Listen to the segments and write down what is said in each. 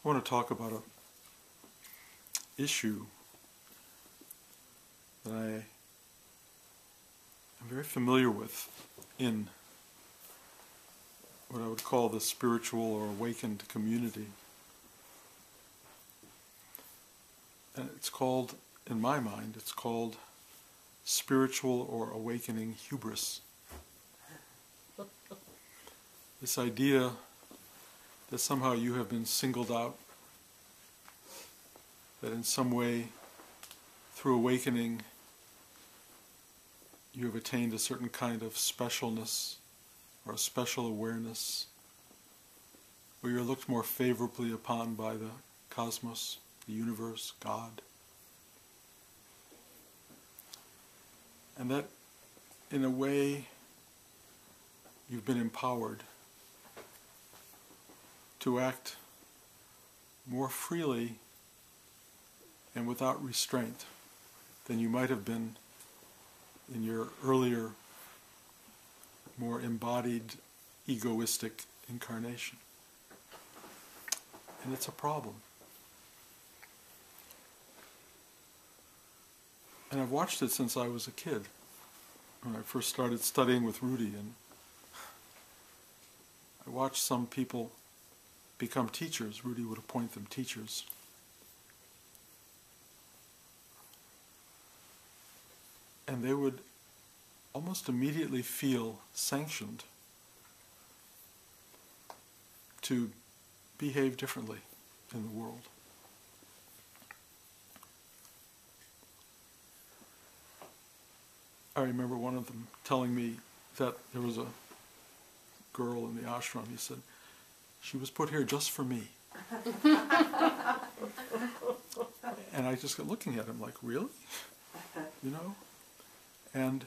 I want to talk about an issue that I am very familiar with in what I would call the spiritual or awakened community. And it's called, in my mind, it's called spiritual or awakening hubris. This idea that somehow you have been singled out, that in some way, through awakening, you have attained a certain kind of specialness or a special awareness, where you're looked more favorably upon by the cosmos, the universe, God. And that, in a way, you've been empowered to act more freely and without restraint than you might have been in your earlier, more embodied, egoistic incarnation. And it's a problem. And I've watched it since I was a kid, when I first started studying with Rudy, and I watched some people become teachers. Rudy would appoint them teachers. And they would almost immediately feel sanctioned to behave differently in the world. I remember one of them telling me that there was a girl in the ashram. He said, "She was put here just for me." And I just got looking at him like, really? You know? And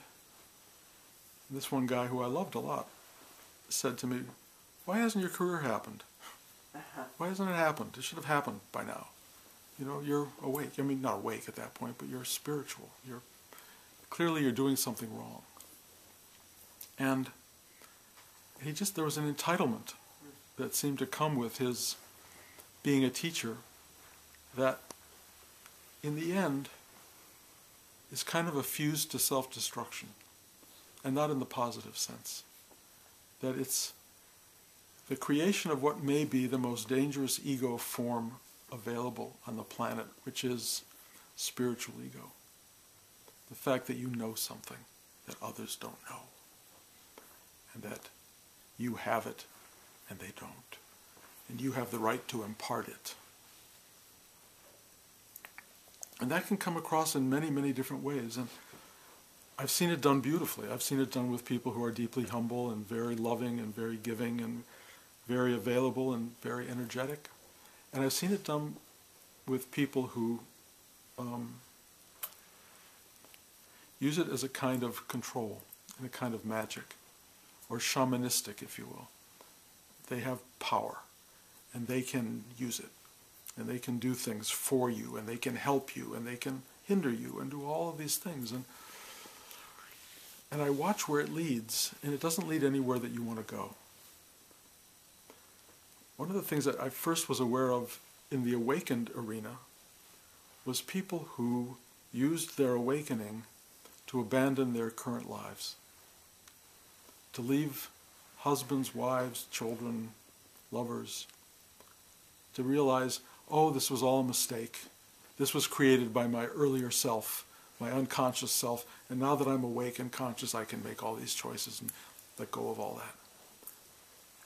this one guy who I loved a lot said to me, "Why hasn't your career happened? Why hasn't it happened? It should have happened by now. You know, you're awake." I mean, not awake at that point, but you're spiritual. Clearly you're doing something wrong. And there was an entitlement that seemed to come with his being a teacher that, in the end, is kind of a fuse to self-destruction, and not in the positive sense. That it's the creation of what may be the most dangerous ego form available on the planet, which is spiritual ego. The fact that you know something that others don't know, and that you have it and they don't, and you have the right to impart it. And that can come across in many, many different ways. And I've seen it done beautifully. I've seen it done with people who are deeply humble and very loving and very giving and very available and very energetic. And I've seen it done with people who use it as a kind of control and a kind of magic, or shamanistic, if you will. They have power, and they can use it. And they can do things for you, and they can help you, and they can hinder you, and do all of these things. And I watch where it leads, and it doesn't lead anywhere that you want to go. One of the things that I first was aware of in the awakened arena was people who used their awakening to abandon their current lives, to leave husbands, wives, children, lovers, to realize, oh, this was all a mistake. This was created by my earlier self, my unconscious self, and now that I'm awake and conscious, I can make all these choices and let go of all that.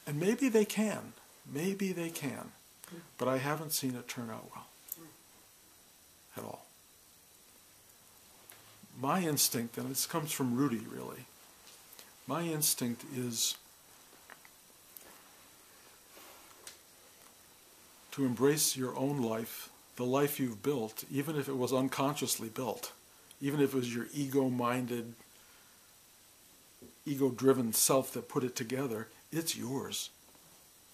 And maybe they can, but I haven't seen it turn out well at all. My instinct, and this comes from Rudy really, my instinct is to embrace your own life, the life you've built, even if it was unconsciously built, even if it was your ego-minded, ego-driven self that put it together. It's yours.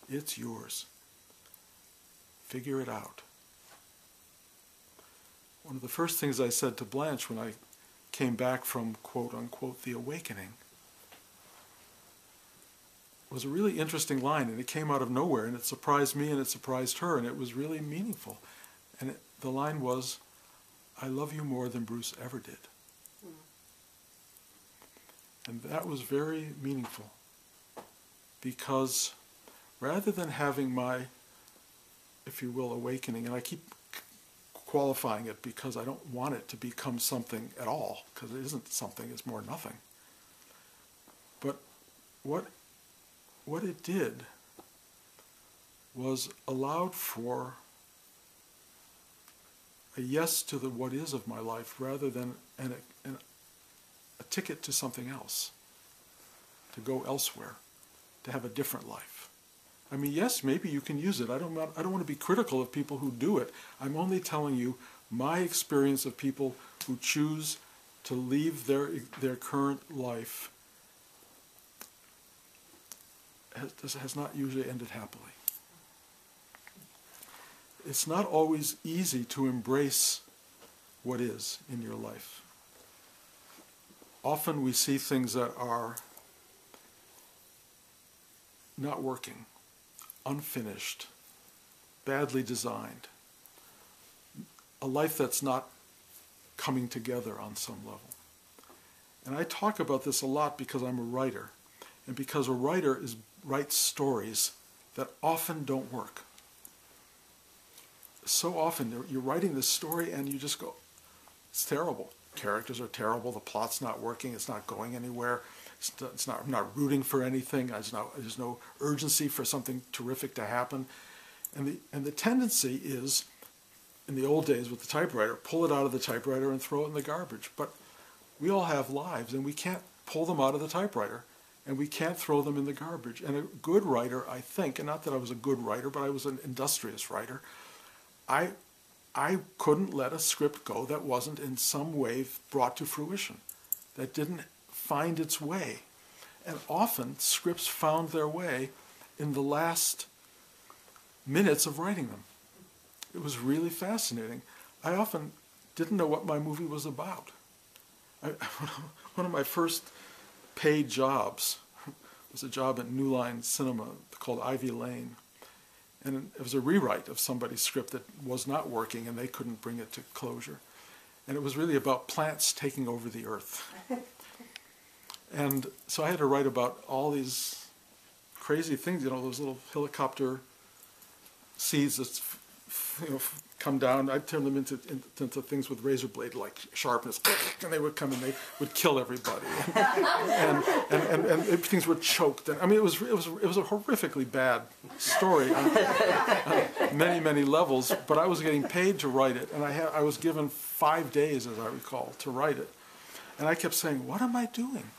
It's yours. Figure it out. One of the first things I said to Blanche when I came back from, quote-unquote, the awakening, was a really interesting line, and it came out of nowhere, and it surprised me and it surprised her, and it was really meaningful. And the line was, "I love you more than Bruce ever did." And that was very meaningful, because rather than having my, if you will, awakening, and I keep qualifying it because I don't want it to become something at all, because it isn't something, it's more nothing. But what it did was allowed for a yes to the what is of my life, rather than a ticket to something else, to go elsewhere, to have a different life. I mean, yes, maybe you can use it. I don't want to be critical of people who do it. I'm only telling you my experience of people who choose to leave their current life has not usually ended happily. It's not always easy to embrace what is in your life. Often we see things that are not working, unfinished, badly designed, a life that's not coming together on some level. And I talk about this a lot because I'm a writer, and because a writer writes stories that often don't work. So often you're writing this story and you just go, it's terrible. Characters are terrible, the plot's not working, it's not going anywhere, I'm not rooting for anything, there's no urgency for something terrific to happen. And the tendency is, in the old days with the typewriter, pull it out of the typewriter and throw it in the garbage. But we all have lives, and we can't pull them out of the typewriter, and we can't throw them in the garbage. And a good writer, I think, and not that I was a good writer, but I was an industrious writer, I couldn't let a script go that wasn't in some way brought to fruition, that didn't find its way. And often scripts found their way in the last minutes of writing them. It was really fascinating. I often didn't know what my movie was about. One of my first paid jobs was a job at New Line Cinema called Ivy Lane. And it was a rewrite of somebody's script that was not working, and they couldn't bring it to closure. And it was really about plants taking over the earth. And so I had to write about all these crazy things, those little helicopter seeds that come down. I'd turn them into things with razor blade like sharpness, and they would come and they would kill everybody, and things were choked. And I mean, it was a horrifically bad story on many levels. But I was getting paid to write it, and I was given 5 days, as I recall, to write it. And I kept saying, "What am I doing?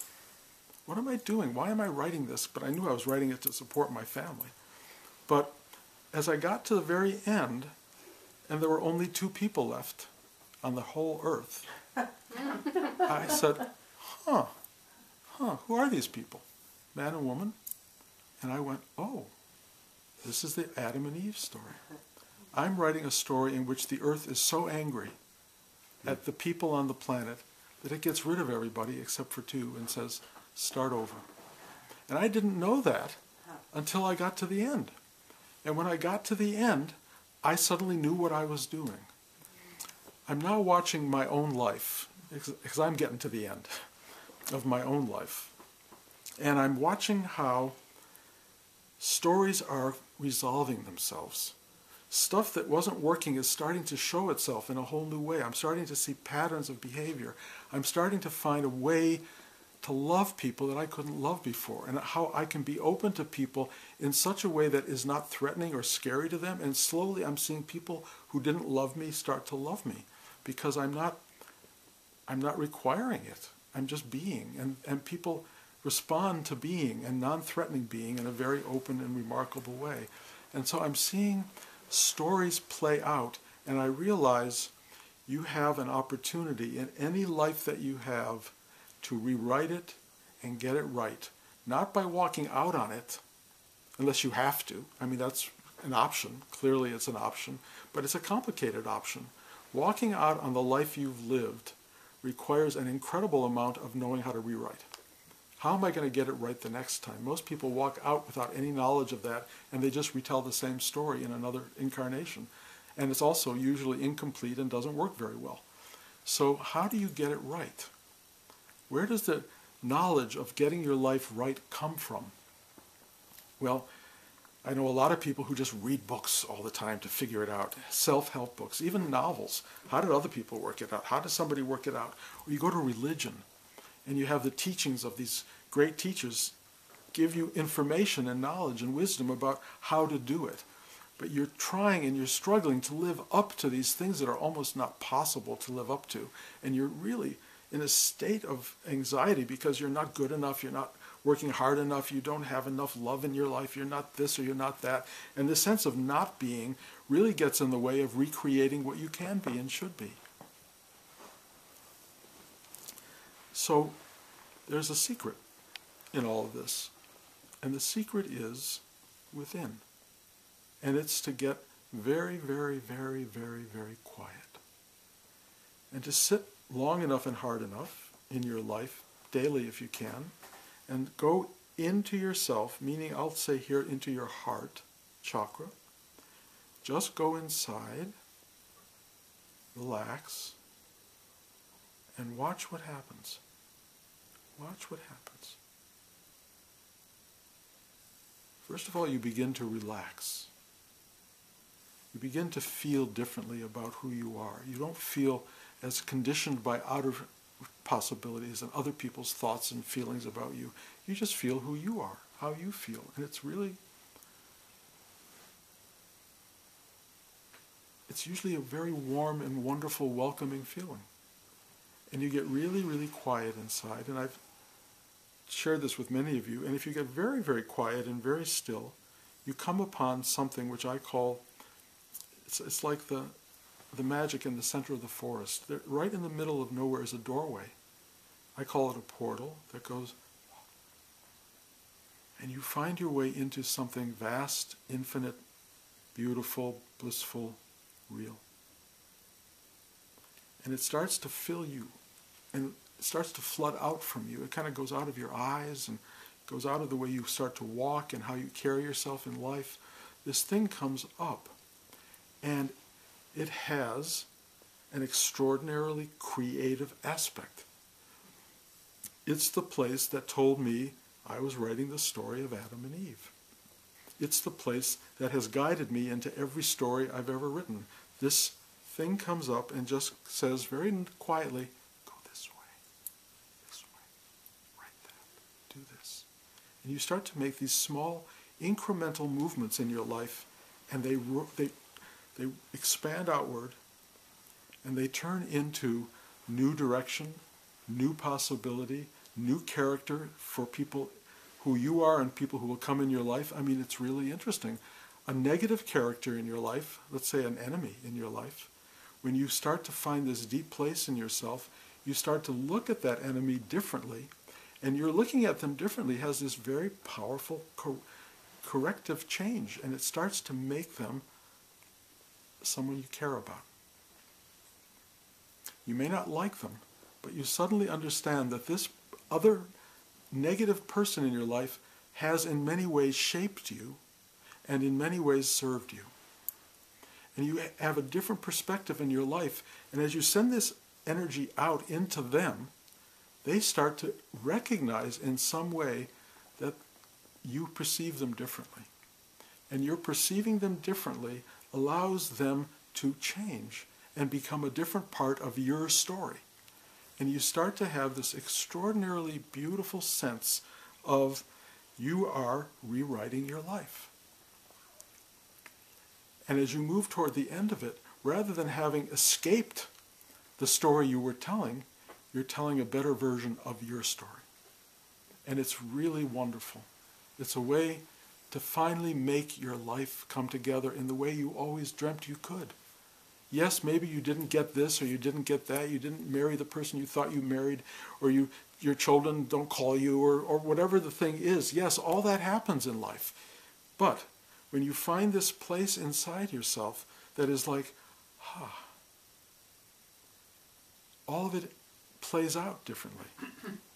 What am I doing? Why am I writing this?" But I knew I was writing it to support my family. But as I got to the very end, and there were only 2 people left on the whole earth, I said, who are these people? Man and woman? And I went, oh, this is the Adam and Eve story. I'm writing a story in which the earth is so angry at the people on the planet that it gets rid of everybody except for 2 and says, start over. And I didn't know that until I got to the end. And when I got to the end, I suddenly knew what I was doing. I'm now watching my own life, because I'm getting to the end of my own life. And I'm watching how stories are resolving themselves. Stuff that wasn't working is starting to show itself in a whole new way. I'm starting to see patterns of behavior. I'm starting to find a way to love people that I couldn't love before, and how I can be open to people in such a way that is not threatening or scary to them. And slowly I'm seeing people who didn't love me start to love me, because I'm not requiring it. I'm just being, and people respond to being and non-threatening being in a very open and remarkable way. And so I'm seeing stories play out, and I realize you have an opportunity in any life that you have to rewrite it and get it right. Not by walking out on it, unless you have to. I mean, that's an option. Clearly it's an option, but it's a complicated option. Walking out on the life you've lived requires an incredible amount of knowing how to rewrite. How am I going to get it right the next time? Most people walk out without any knowledge of that, and they just retell the same story in another incarnation. And it's also usually incomplete and doesn't work very well. So how do you get it right? Where does the knowledge of getting your life right come from? Well, I know a lot of people who just read books all the time to figure it out. Self-help books, even novels. How did other people work it out? How does somebody work it out? Or you go to religion, and you have the teachings of these great teachers give you information and knowledge and wisdom about how to do it. But you're trying and you're struggling to live up to these things that are almost not possible to live up to. And you're really in a state of anxiety because you're not good enough, you're not working hard enough, you don't have enough love in your life, you're not this or you're not that. And this sense of not being really gets in the way of recreating what you can be and should be. So there's a secret in all of this. And the secret is within. And it's to get very, very, very, very, very quiet. And to sit long enough and hard enough in your life, daily if you can, and go into yourself, meaning I'll say here into your heart chakra. Just go inside, relax, and watch what happens. Watch what happens. First of all, you begin to relax. You begin to feel differently about who you are. You don't feel as conditioned by outer possibilities and other people's thoughts and feelings about you. You just feel who you are, how you feel. And it's usually a very warm and wonderful, welcoming feeling. And you get really, really quiet inside. And I've shared this with many of you. And if you get very, very quiet and very still, you come upon something which I call, it's like the magic in the center of the forest. Right in the middle of nowhere is a doorway. I call it a portal that goes, and you find your way into something vast, infinite, beautiful, blissful, real. And it starts to fill you, and it starts to flood out from you. It kind of goes out of your eyes and goes out of the way you start to walk and how you carry yourself in life. This thing comes up, and it has an extraordinarily creative aspect. It's the place that told me I was writing the story of Adam and Eve. It's the place that has guided me into every story I've ever written. This thing comes up and just says very quietly, go this way, write that, do this. And you start to make these small incremental movements in your life, and they expand outward, and they turn into new direction, new possibility, new character for people who you are and people who will come in your life. I mean, it's really interesting. A negative character in your life, let's say an enemy in your life, when you start to find this deep place in yourself, you start to look at that enemy differently, and you're looking at them differently has this very powerful corrective change, and it starts to make them someone you care about. You may not like them, but you suddenly understand that this other negative person in your life has in many ways shaped you and in many ways served you. And you have a different perspective in your life, and as you send this energy out into them, they start to recognize in some way that you perceive them differently. And your perceiving them differently allows them to change and become a different part of your story. And you start to have this extraordinarily beautiful sense of you are rewriting your life. And as you move toward the end of it, rather than having escaped the story you were telling, you're telling a better version of your story. And it's really wonderful. It's a way to finally make your life come together in the way you always dreamt you could. Yes, maybe you didn't get this or you didn't get that, you didn't marry the person you thought you married, or your children don't call you, or whatever the thing is. Yes, all that happens in life. But when you find this place inside yourself that is like, all of it plays out differently.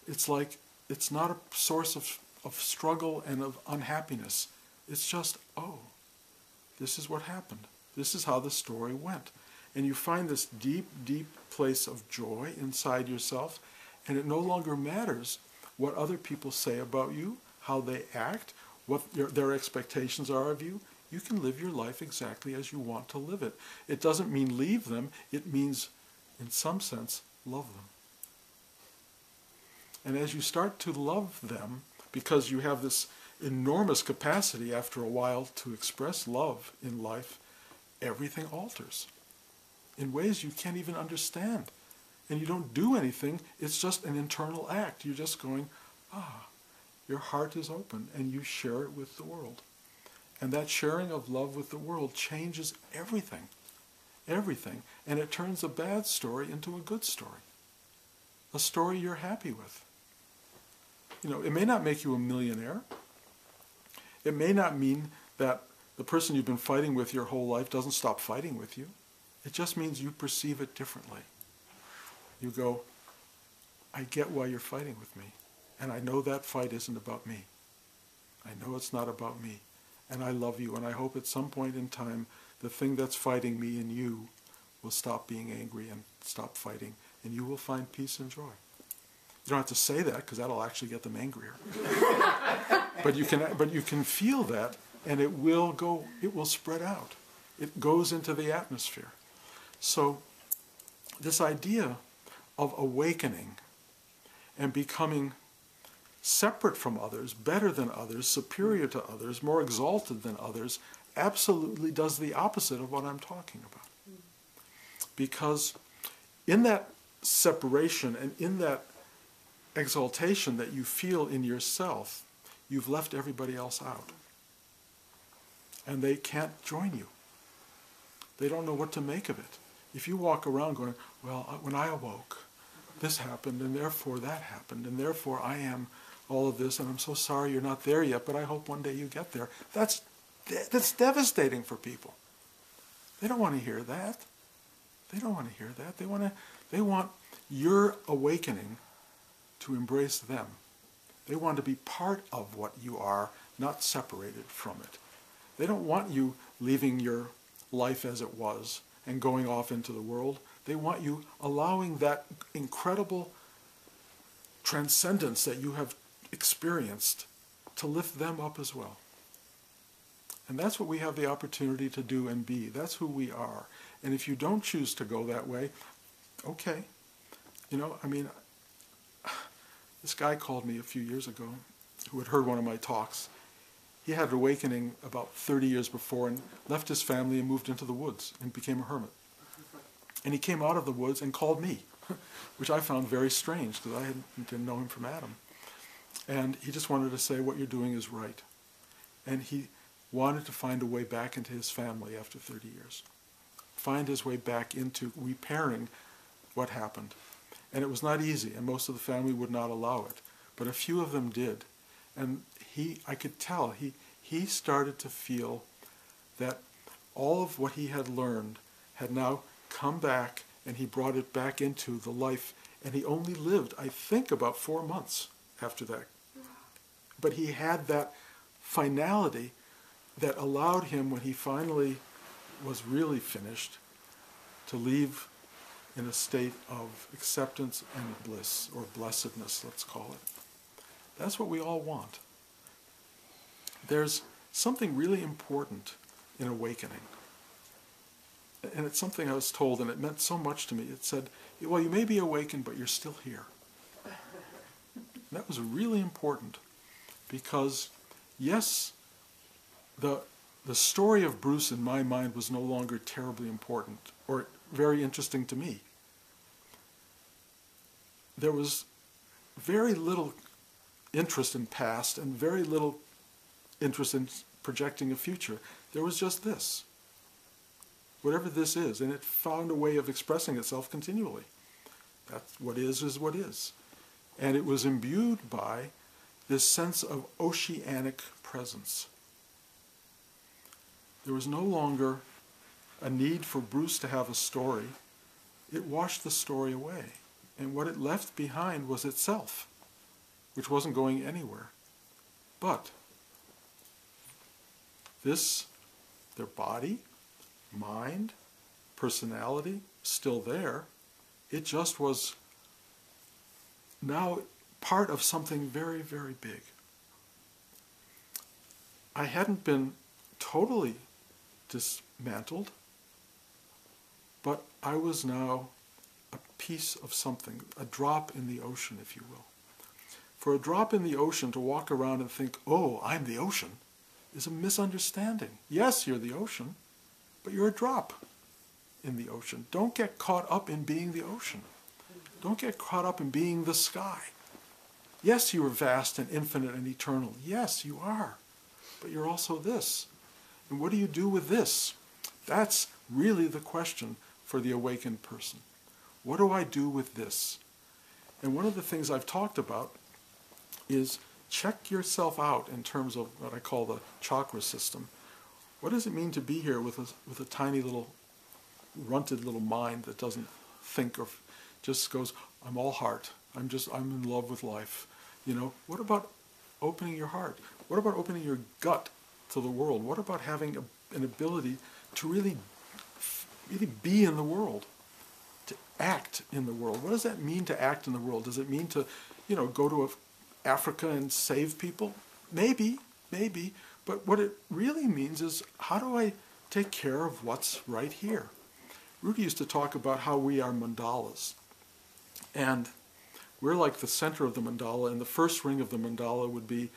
It's like it's not a source of struggle and of unhappiness. It's just, oh, this is what happened. This is how the story went. And you find this deep, deep place of joy inside yourself, and it no longer matters what other people say about you, how they act, what their expectations are of you. You can live your life exactly as you want to live it. It doesn't mean leave them. It means, in some sense, love them. And as you start to love them, because you have this enormous capacity after a while to express love in life, everything alters in ways you can't even understand. And you don't do anything. It's just an internal act. You're just going, your heart is open, and you share it with the world. And that sharing of love with the world changes everything. Everything. And it turns a bad story into a good story. A story you're happy with. You know, it may not make you a millionaire. It may not mean that the person you've been fighting with your whole life doesn't stop fighting with you. It just means you perceive it differently. You go, I get why you're fighting with me. And I know that fight isn't about me. I know it's not about me. And I love you. And I hope at some point in time, the thing that's fighting me and you will stop being angry and stop fighting. And you will find peace and joy. You don't have to say that, because that'll actually get them angrier. But you can feel that, and it will spread out. It goes into the atmosphere. So this idea of awakening and becoming separate from others, better than others, superior to others, more exalted than others, absolutely does the opposite of what I'm talking about. Because in that separation and in that exaltation that you feel in yourself, you've left everybody else out. And they can't join you. They don't know what to make of it. If you walk around going, well, when I awoke, this happened, and therefore that happened, and therefore I am all of this, and I'm so sorry you're not there yet, but I hope one day you get there. That's devastating for people. They don't want to hear that. They don't want to hear that. They want your awakening to embrace them. They want to be part of what you are, not separated from it. They don't want you leaving your life as it was and going off into the world. They want you allowing that incredible transcendence that you have experienced to lift them up as well. And that's what we have the opportunity to do and be. That's who we are. And if you don't choose to go that way, okay. You know, I mean, this guy called me a few years ago who had heard one of my talks. He had an awakening about 30 years before and left his family and moved into the woods and became a hermit. And he came out of the woods and called me, which I found very strange because I didn't know him from Adam. And he just wanted to say, what you're doing is right. And he wanted to find a way back into his family after 30 years. Find his way back into repairing what happened. And it was not easy, and most of the family would not allow it. But a few of them did. And I could tell, he started to feel that all of what he had learned had now come back, and he brought it back into the life. And he only lived, I think, about 4 months after that. But he had that finality that allowed him, when he finally was really finished, to leave in a state of acceptance and bliss, or blessedness, let's call it. That's what we all want. There's something really important in awakening. And it's something I was told, and it meant so much to me. It said, well, you may be awakened, but you're still here. And that was really important, because, yes, the story of Bruce in my mind was no longer terribly important, or very interesting to me. There was very little interest in past and very little interest in projecting a future. There was just this. Whatever this is, and it found a way of expressing itself continually. That's what is what is. And it was imbued by this sense of oceanic presence. There was no longer a need for Bruce to have a story. It washed the story away. And what it left behind was itself. which wasn't going anywhere. But this, their body, mind, personality, still there. It just was now part of something very, very big. I hadn't been totally dismantled, but I was now a piece of something, a drop in the ocean, if you will. For a drop in the ocean to walk around and think, oh, I'm the ocean, is a misunderstanding. Yes, you're the ocean, but you're a drop in the ocean. Don't get caught up in being the ocean. Don't get caught up in being the sky. Yes, you are vast and infinite and eternal. Yes, you are. But you're also this. And what do you do with this? That's really the question for the awakened person. What do I do with this? And one of the things I've talked about is check yourself out in terms of what I call the chakra system. What does it mean to be here with a tiny little, runted little mind that doesn't think or just goes, I'm all heart. I'm in love with life. You know, what about opening your heart? What about opening your gut to the world? What about having an ability to really be in the world, to act in the world? What does that mean to act in the world? Does it mean to, go to Africa and save people? Maybe. But what it really means is, how do I take care of what's right here? Rudy used to talk about how we are mandalas. And we're like the center of the mandala, and the first ring of the mandala would be,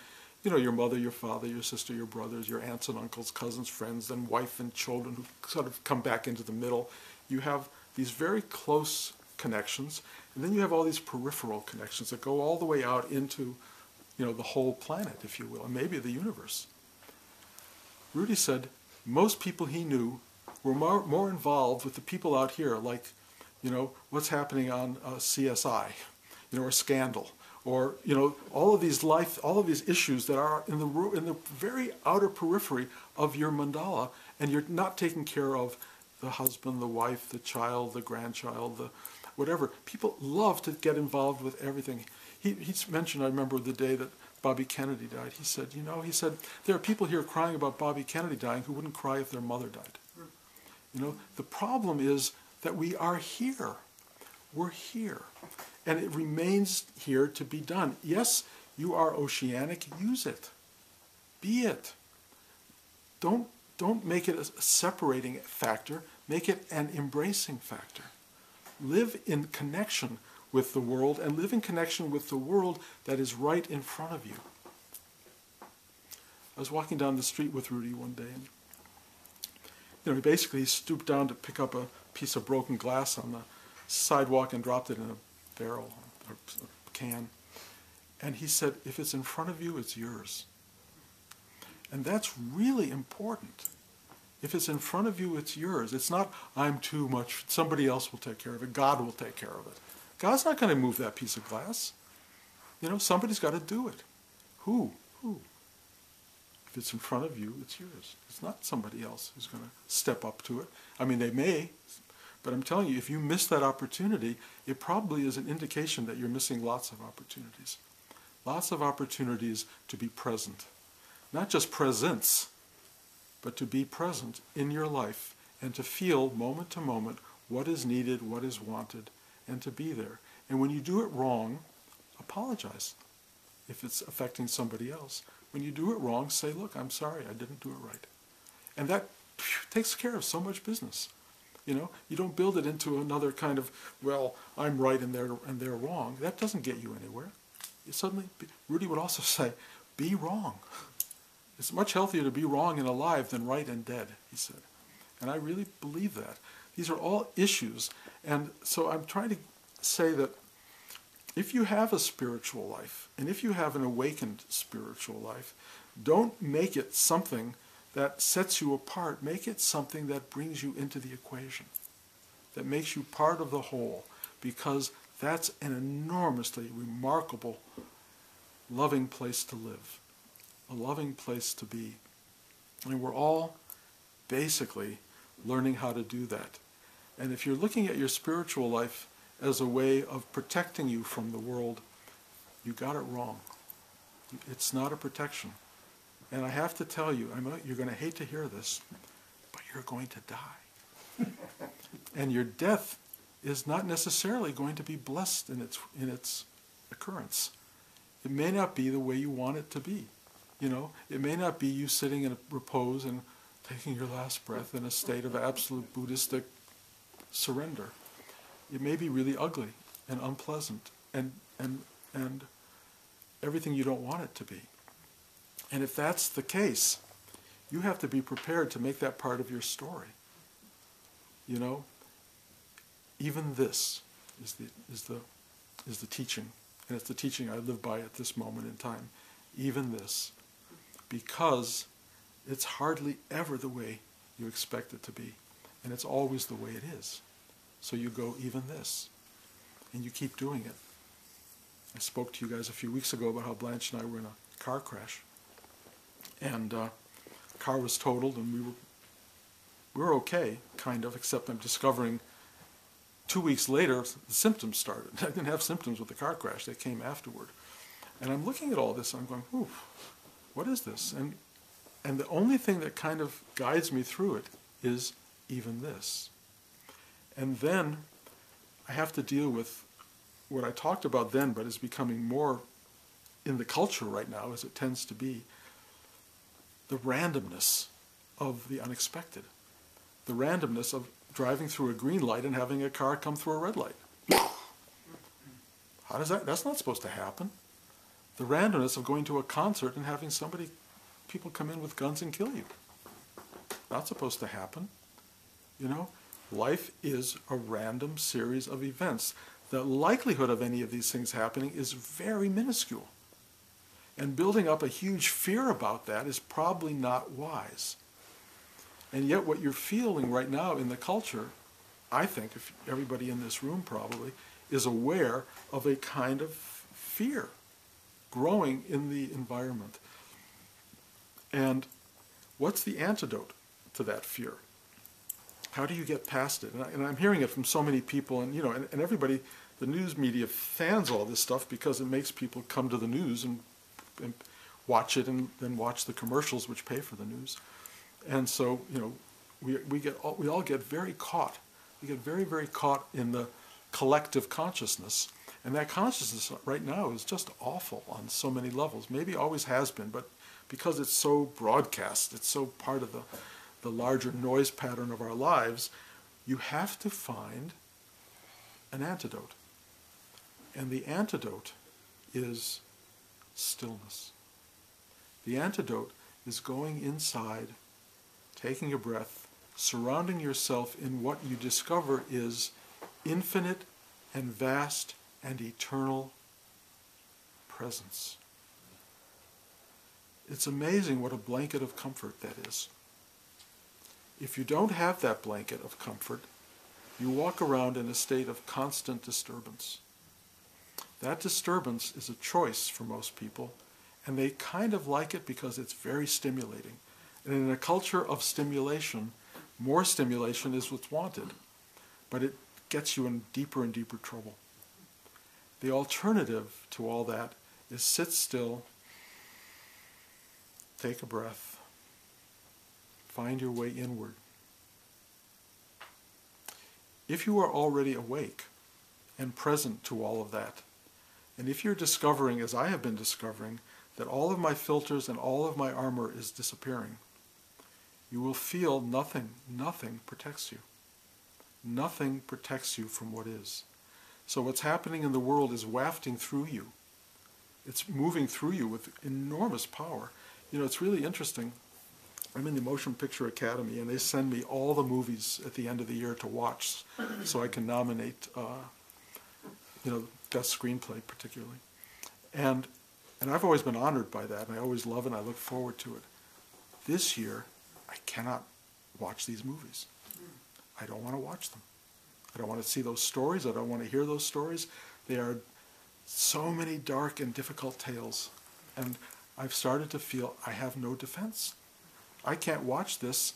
your mother, your father, your sister, your brothers, your aunts and uncles, cousins, friends, then wife and children who sort of come back into the middle. You have these very close connections, and then you have all these peripheral connections that go all the way out into, the whole planet, if you will, and maybe the universe. Rudy said most people he knew were more involved with the people out here, like, what's happening on CSI, or Scandal, or all of these issues that are in the very outer periphery of your mandala, and you're not taking care of the husband, the wife, the child, the grandchild, the whatever. People love to get involved with everything. He's mentioned, I remember the day that Bobby Kennedy died. He said, there are people here crying about Bobby Kennedy dying who wouldn't cry if their mother died. The problem is that we are here. We're here. And it remains here to be done. Yes, you are oceanic. Use it. Be it. Don't make it a separating factor. Make it an embracing factor. Live in connection with the world, and live in connection with the world that is right in front of you. I was walking down the street with Rudy one day, and he stooped down to pick up a piece of broken glass on the sidewalk and dropped it in a barrel or a can. And he said, if it's in front of you, it's yours. And that's really important. If it's in front of you, it's yours. It's not, I'm too much, somebody else will take care of it, God will take care of it. God's not going to move that piece of glass. Somebody's got to do it. Who? If it's in front of you, it's yours. It's not somebody else who's going to step up to it. I mean, they may, but I'm telling you, if you miss that opportunity, it probably is an indication that you're missing lots of opportunities. Lots of opportunities to be present. Not just presence, but to be present in your life and to feel moment to moment what is needed, what is wanted, and to be there. And when you do it wrong, apologize if it's affecting somebody else. When you do it wrong, say, look, I'm sorry, I didn't do it right. And that takes care of so much business. You don't build it into another kind of, well, I'm right and they're wrong. That doesn't get you anywhere. Rudy would also say, be wrong. It's much healthier to be wrong and alive than right and dead, he said. And I really believe that. These are all issues. And so I'm trying to say that if you have a spiritual life, and if you have an awakened spiritual life, don't make it something that sets you apart. Make it something that brings you into the equation, that makes you part of the whole, because that's an enormously remarkable, loving place to live, a loving place to be. And we're all basically learning how to do that. And if you're looking at your spiritual life as a way of protecting you from the world, You got it wrong. It's not a protection. And I have to tell you, you're going to hate to hear this, but you're going to die. And your death is not necessarily going to be blessed in its occurrence. It may not be the way you want it to be. You know, it may not be you sitting in a repose and taking your last breath in a state of absolute Buddhistic surrender. It may be really ugly and unpleasant and everything you don't want it to be. And if that's the case, you have to be prepared to make that part of your story. You know, even this is the teaching, and it's the teaching I live by at this moment in time. Even this, because it's hardly ever the way you expect it to be, and it's always the way it is. So you go even this, and you keep doing it. I spoke to you guys a few weeks ago about how Blanche and I were in a car crash, and the car was totaled, and we were okay, kind of, except I'm discovering 2 weeks later the symptoms started. I didn't have symptoms with the car crash; they came afterward. And I'm looking at all this, and I'm going, "Whew, what is this?" And the only thing that kind of guides me through it is even this. And then I have to deal with what I talked about then, but is becoming more in the culture right now, as it tends to be, the randomness of the unexpected. The randomness of driving through a green light and having a car come through a red light. How does that's not supposed to happen. The randomness of going to a concert and having people come in with guns and kill you. Not supposed to happen. You know, life is a random series of events. The likelihood of any of these things happening is very minuscule. And building up a huge fear about that is probably not wise. And yet what you're feeling right now in the culture, I think, if everybody in this room probably, is aware of a kind of fear growing in the environment. And what's the antidote to that fear? How do you get past it? And I'm hearing it from so many people, and and everybody, the news media fans all this stuff because it makes people come to the news and watch it, and then watch the commercials which pay for the news. And so we all get very caught. We get very, very caught in the collective consciousness, and that consciousness right now is just awful on so many levels. Maybe always has been, but because it's so broadcast, it's so part of the larger noise pattern of our lives, you have to find an antidote. And the antidote is stillness. The antidote is going inside, taking a breath, surrounding yourself in what you discover is infinite and vast and eternal presence. It's amazing what a blanket of comfort that is. If you don't have that blanket of comfort, you walk around in a state of constant disturbance. That disturbance is a choice for most people, and they kind of like it because it's very stimulating. And in a culture of stimulation, more stimulation is what's wanted, but it gets you in deeper and deeper trouble. The alternative to all that is sit still, take a breath, find your way inward. If you are already awake and present to all of that, and if you're discovering, as I have been discovering, that all of my filters and all of my armor is disappearing, you will feel nothing protects you. Nothing protects you from what is. So what's happening in the world is wafting through you. It's moving through you with enormous power. It's really interesting. I'm in the Motion Picture Academy, and they send me all the movies at the end of the year to watch so I can nominate, best screenplay particularly. And I've always been honored by that, and I always love it, and I look forward to it. This year, I cannot watch these movies. I don't want to watch them. I don't want to see those stories. I don't want to hear those stories. They are so many dark and difficult tales, and I've started to feel I have no defense. I can't watch this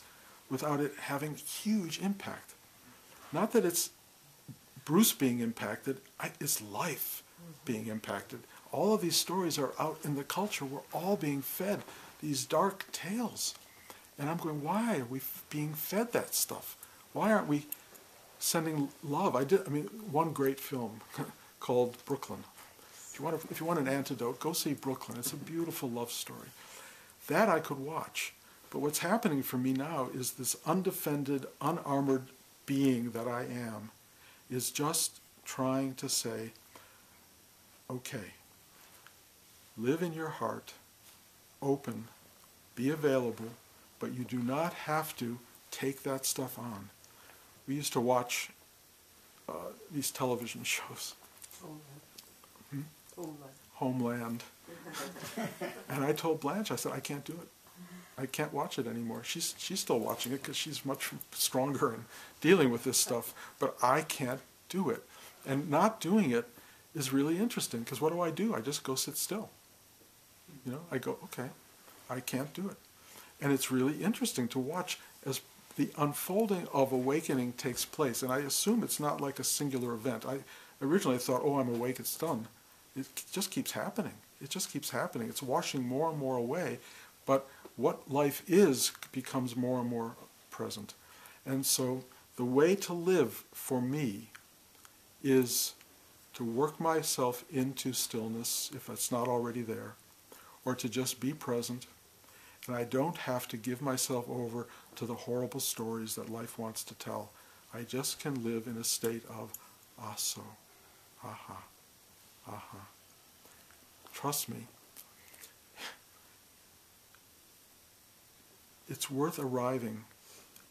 without it having huge impact. Not that it's Bruce being impacted, it's life being impacted. all of these stories are out in the culture. We're all being fed these dark tales. And I'm going, why are we being fed that stuff? Why aren't we sending love? One great film called Brooklyn. If you want an antidote, go see Brooklyn. It's a beautiful love story. That I could watch. But what's happening for me now is this undefended, unarmored being that I am is just trying to say, okay, live in your heart, open, be available, but you do not have to take that stuff on. We used to watch these television shows. Homeland. And I told Blanche, I said, I can't do it. I can't watch it anymore. She's still watching it because she's much stronger in dealing with this stuff, but I can't do it. And not doing it is really interesting, because what do? I just go sit still. I go, okay, I can't do it. And it's really interesting to watch as the unfolding of awakening takes place. And I assume it's not like a singular event. I originally thought, oh, I'm awake, it's done. It just keeps happening. It just keeps happening. It's washing more and more away. But what life is becomes more and more present. And so the way to live for me is to work myself into stillness, if it's not already there, or to just be present. And I don't have to give myself over to the horrible stories that life wants to tell. I just can live in a state of aso, aha, aha. Trust me, it's worth arriving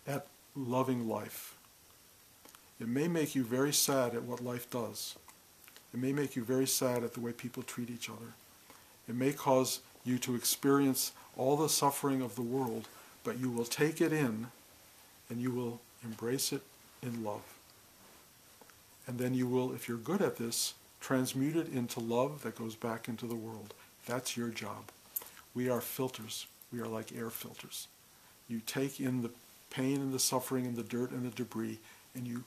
at loving life. It may make you very sad at what life does. It may make you very sad at the way people treat each other. It may cause you to experience all the suffering of the world, but you will take it in and you will embrace it in love. And then you will, if you're good at this, transmute it into love that goes back into the world. That's your job. We are filters. We are like air filters. You take in the pain and the suffering and the dirt and the debris, and you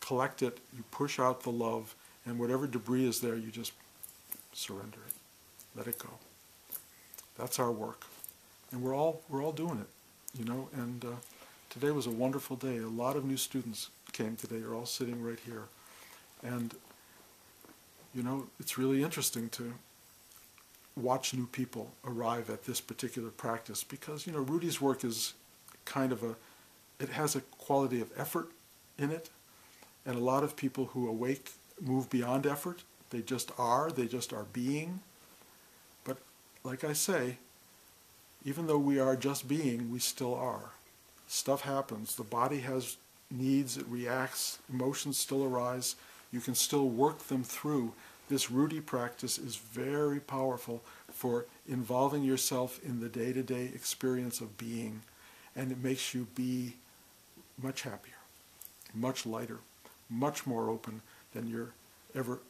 collect it, you push out the love, and whatever debris is there, you just surrender it. Let it go. That's our work. And we're all doing it, and today was a wonderful day. A lot of new students came today. You're all sitting right here. And, it's really interesting to watch new people arrive at this particular practice because, Rudy's work is kind of it has a quality of effort in it. And a lot of people who awake move beyond effort. They just are being. But like I say, even though we are just being, we still are. Stuff happens. The body has needs, it reacts, emotions still arise. You can still work them through. This Rudy practice is very powerful for involving yourself in the day-to-day experience of being, and it makes you be much happier, much lighter, much more open than you're ever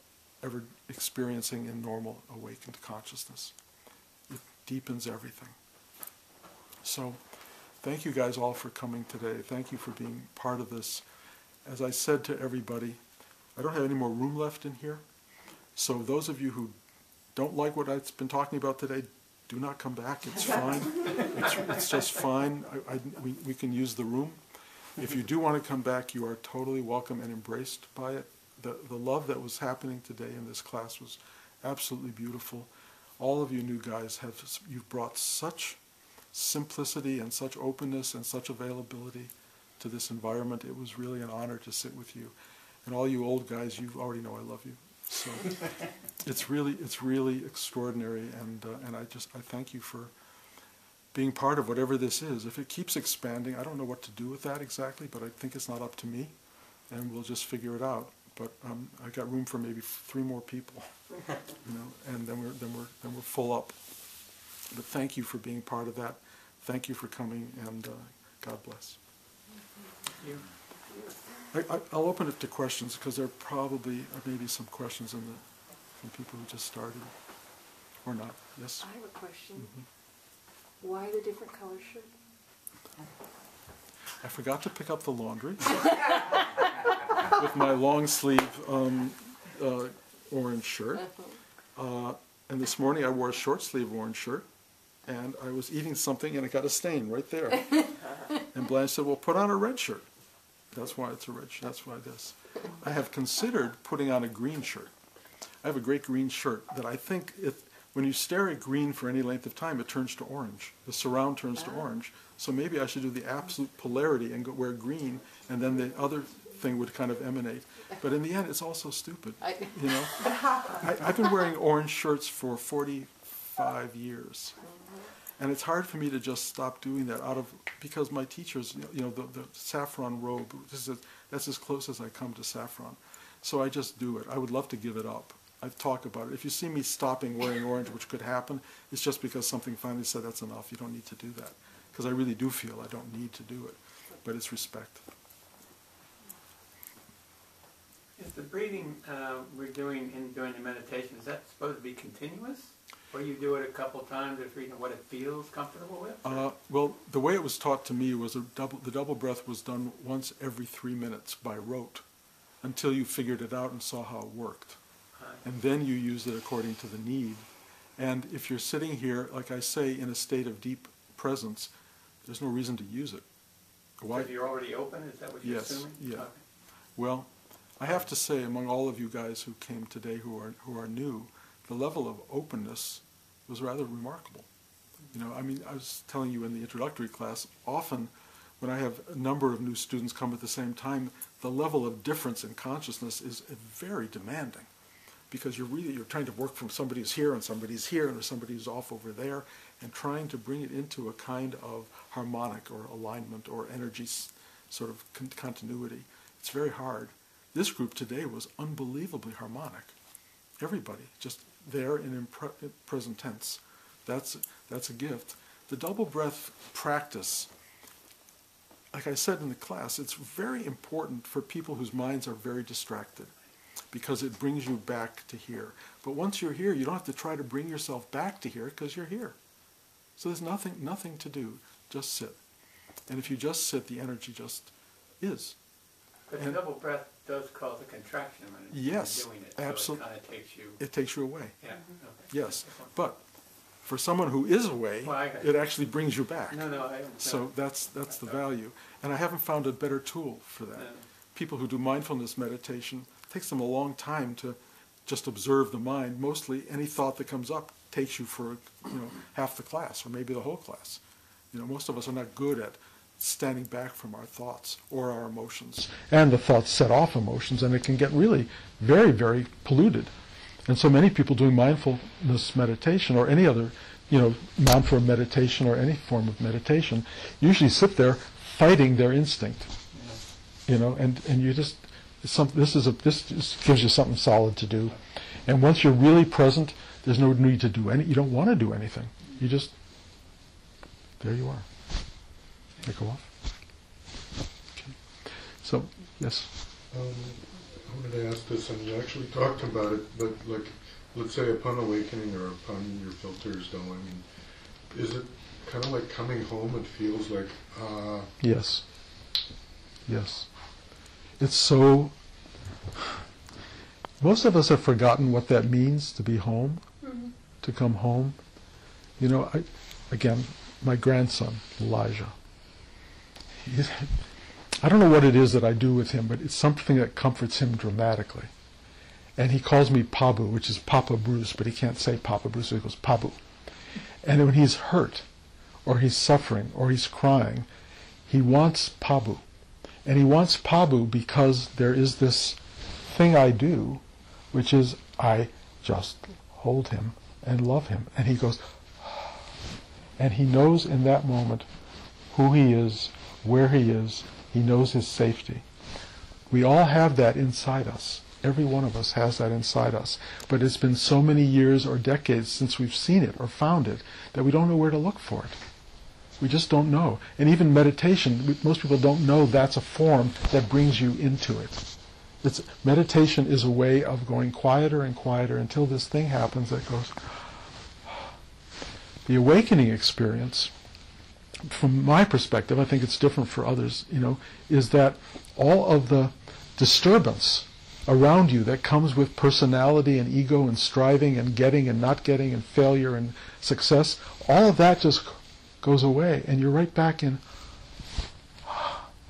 experiencing in normal awakened consciousness. It deepens everything. So, thank you guys all for coming today. Thank you for being part of this. As I said to everybody, I don't have any more room left in here. So those of you who don't like what I've been talking about today, do not come back. It's fine. It's just fine. We can use the room. If you do want to come back, you are totally welcome and embraced by it. The love that was happening today in this class was absolutely beautiful. All of you new guys you've brought such simplicity and such openness and such availability to this environment. It was really an honor to sit with you. And all you old guys, you already know I love you. So it's really extraordinary, and I thank you for being part of whatever this is. If it keeps expanding, I don't know what to do with that exactly, but I think it's not up to me, and we'll just figure it out. But I got room for maybe 3 more people, and then we're full up. But thank you for being part of that. Thank you for coming, and God bless. Thank you. I'll open it to questions because there probably are maybe some questions from people who just started, or not. Yes? I have a question. Mm-hmm. Why the different color shirt? I forgot to pick up the laundry with my long sleeve orange shirt. And this morning I wore a short sleeve orange shirt, and I was eating something and it got a stain right there. And Blanche said, well, put on a red shirt. That's why it's a red shirt. That's why this. I have considered putting on a green shirt. I have a great green shirt that I think when you stare at green for any length of time, it turns to orange. The surround turns to orange. So maybe I should do the absolute polarity and wear green, and then the other thing would kind of emanate. But in the end, it's all so stupid. You know, I've been wearing orange shirts for 45 years. And it's hard for me to just stop doing that because my teachers, you know, the saffron robe, that's as close as I come to saffron. So I just do it. I would love to give it up. I've talked about it. If you see me stopping wearing orange, which could happen, it's just because something finally said that's enough. You don't need to do that. Because I really do feel I don't need to do it. But it's respect. Is the breathing we're doing during the meditation, is that supposed to be continuous? Or you do it a couple times or three, what it feels comfortable with? Well, the way it was taught to me was the double breath was done once every 3 minutes by rote until you figured it out and saw how it worked. And then you use it according to the need. And if you're sitting here, like I say, in a state of deep presence, there's no reason to use it. Why? Because you're already open? Is that what you're assuming? Yes, yeah. Okay. Well, I have to say, among all of you guys who came today who are new, the level of openness was rather remarkable. You know, I mean, I was telling you in the introductory class, often when I have a number of new students come at the same time, the level of difference in consciousness is very demanding. Because you're trying to work from somebody who's here and somebody's here and somebody who's off over there, and trying to bring it into a kind of harmonic or alignment or energy sort of continuity. It's very hard. This group today was unbelievably harmonic. Everybody just there in present tense. That's a gift. The double breath practice, like I said in the class, it's very important for people whose minds are very distracted, because it brings you back to here. But once you're here, you don't have to try to bring yourself back to here because you're here. So there's nothing to do. Just sit. And if you just sit, the energy just is. But the double breath does cause a contraction when yes, you're doing it. absolutely. So it kind of takes you... It takes you away. Yeah. Okay. Yes. But for someone who is away, it actually brings you back. No, I don't. So that's the value. And I haven't found a better tool for that. No. People who do mindfulness meditation, it takes them a long time to just observe the mind. Mostly any thought that comes up takes you for half the class or maybe the whole class. Most of us are not good at standing back from our thoughts or our emotions. And the thoughts set off emotions, and it can get really very, very polluted. And so many people doing mindfulness meditation or any other, mantra meditation or any form of meditation, usually sit there fighting their instinct. And you just this just gives you something solid to do. And once you're really present, there's no need to do you don't want to do anything. You just there you are. They go off. Okay. So yes. I wanted to ask this, and you actually talked about it, but let's say upon awakening or upon your filters going, is it kind of like coming home? It feels like Yes. Yes. It's so. Most of us have forgotten what that means to be home, to come home. Again, my grandson, Elijah. I don't know what it is that I do with him, but it's something that comforts him dramatically. And he calls me Pabu, which is Papa Bruce, but he can't say Papa Bruce, so he goes Pabu. And when he's hurt, or he's suffering, or he's crying, he wants Pabu. And he wants Pabu because there is this thing I do, which is I just hold him and love him. And he goes, and he knows in that moment who he is, where he is. He knows his safety. We all have that inside us. Every one of us has that inside us. But it's been so many years or decades since we've seen it or found it that we don't know where to look for it. We just don't know. And even meditation, most people don't know that's a form that brings you into it. Meditation is a way of going quieter and quieter until this thing happens that goes. The awakening experience, from my perspective, I think it's different for others, is that all of the disturbance around you that comes with personality and ego and striving and getting and not getting and failure and success, all of that just goes away, and you're right back in,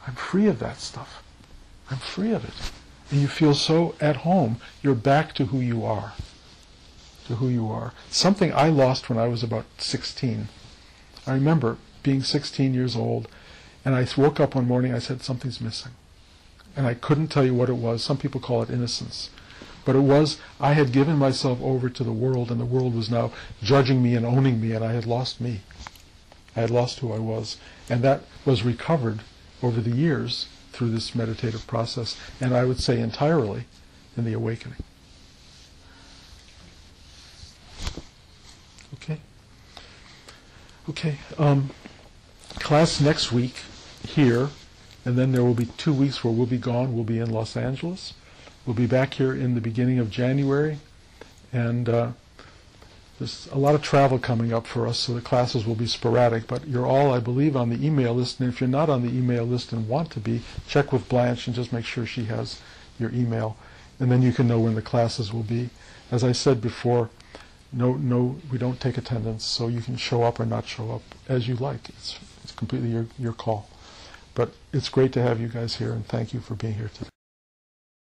I'm free of that stuff. I'm free of it. And you feel so at home, you're back to who you are. To who you are. Something I lost when I was about 16. I remember being 16 years old, and I woke up one morning, I said, something's missing. And I couldn't tell you what it was. Some people call it innocence. But it was, I had given myself over to the world, and the world was now judging me and owning me, and I had lost me. I had lost who I was. And that was recovered over the years through this meditative process, and I would say entirely in the awakening. Okay? Okay. Class next week here, and then there will be 2 weeks where we'll be gone. We'll be in Los Angeles. We'll be back here in the beginning of January, and there's a lot of travel coming up for us, so the classes will be sporadic, but you're all, I believe, on the email list, and if you're not on the email list and want to be, check with Blanche and just make sure she has your email, and then you can know when the classes will be. As I said before, no, we don't take attendance, so you can show up or not show up as you like. It's completely your call. But it's great to have you guys here, and thank you for being here today.